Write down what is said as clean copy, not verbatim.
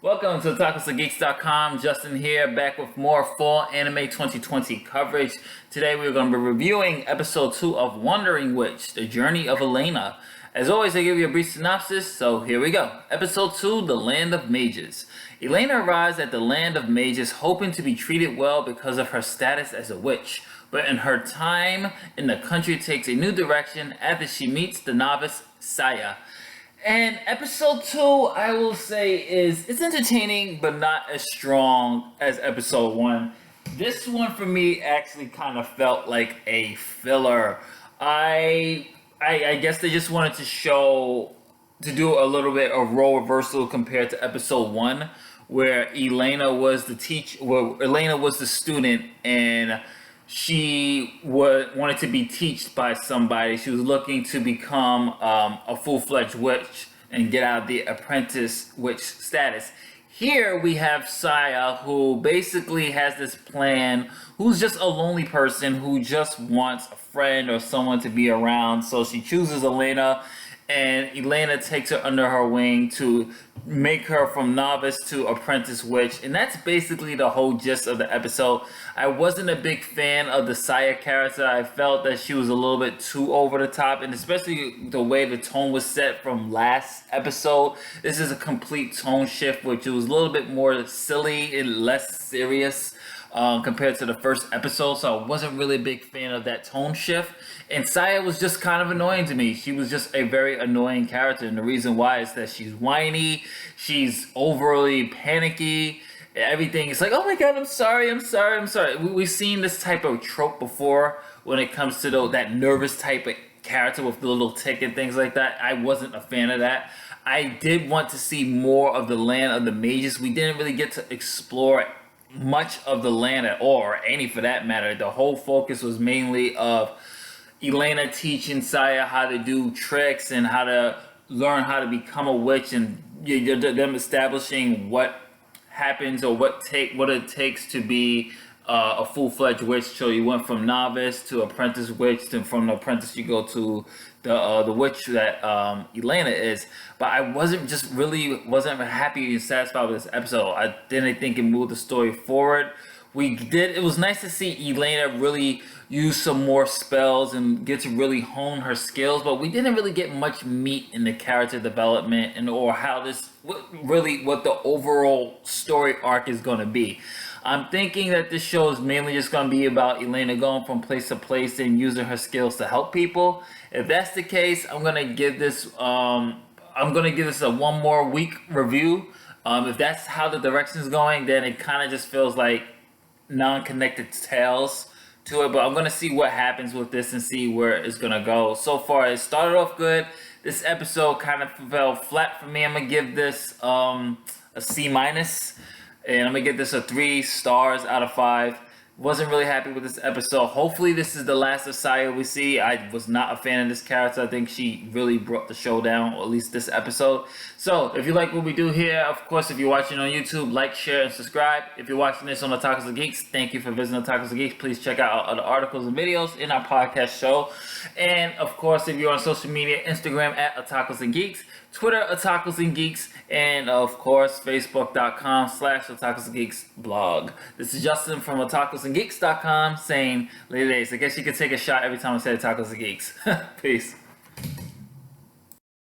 Welcome to Otakus Justin here, back with more Fall Anime 2020 coverage. Today we're going to be reviewing episode 2 of Wandering Witch, The Journey of Elaina. As always, I give you a brief synopsis, so here we go. Episode 2, The Land of Mages. Elaina arrives at the Land of Mages hoping to be treated well because of her status as a witch. But in her time in the country takes a new direction after she meets the novice Saya. And episode 2, I will say, it's entertaining, but not as strong as episode 1. This one for me actually kind of felt like a filler. I guess they just wanted to do a little bit of role reversal compared to episode 1, where Elaina was the student and she wanted to be taught by somebody. She was looking to become a full-fledged witch and get out of the apprentice witch status. Here we have Saya, who basically has this plan, who's just a lonely person who just wants a friend or someone to be around. So she chooses Elaina, and Elaina takes her under her wing to make her from novice to apprentice witch. And that's basically the whole gist of the episode. I wasn't a big fan of the Saya character. I felt that she was a little bit too over the top, and especially the way the tone was set from last episode. This is a complete tone shift, which was a little bit more silly and less serious compared to the first episode. So I wasn't really a big fan of that tone shift. And Saya was just kind of annoying to me. She was just a very annoying character. And the reason why is that she's whiny, she's overly panicky, everything. It's like, oh my god, I'm sorry. We've seen this type of trope before when it comes to that nervous type of character with the little tick and things like that. I wasn't a fan of that. I did want to see more of the Land of the Mages. We didn't really get to explore much of the land at all, or any for that matter. The whole focus was mainly of Elaina teaching Saya how to do tricks and how to learn how to become a witch, and them establishing what happens or what it takes to be a full-fledged witch. So you went from novice to apprentice witch, and from the apprentice you go to the witch that Elaina is. But I wasn't happy and satisfied with this episode. I didn't think it moved the story forward. It was nice to see Elaina really use some more spells and get to really hone her skills, but we didn't really get much meat in the character development or how what the overall story arc is going to be. I'm thinking that this show is mainly just going to be about Elaina going from place to place and using her skills to help people. If that's the case, I'm going to give this a one more week review. If that's how the direction is going, then it kind of just feels like non-connected tales to it. But I'm going to see what happens with this and see where it's going to go. So far, it started off good. This episode kind of fell flat for me. I'm going to give this a C-, and I'm going to give this a 3 stars out of 5. Wasn't really happy with this episode. Hopefully this is the last of Saya we see. I was not a fan of this character. I think she really brought the show down, or at least this episode. So if you like what we do here, of course, if you're watching on YouTube, like, share, and subscribe. If you're watching this on Otakus and Geeks, thank you for visiting Otakus and Geeks. Please check out our other articles and videos in our podcast show. And of course, if you're on social media, Instagram at Otakus and Geeks, Twitter, Otakus and Geeks, and of course, Facebook.com/Otakus and Geeks blog. This is Justin from OtakusandGeeks.com saying later days. I guess you could take a shot every time I say Otakus and Geeks. Peace.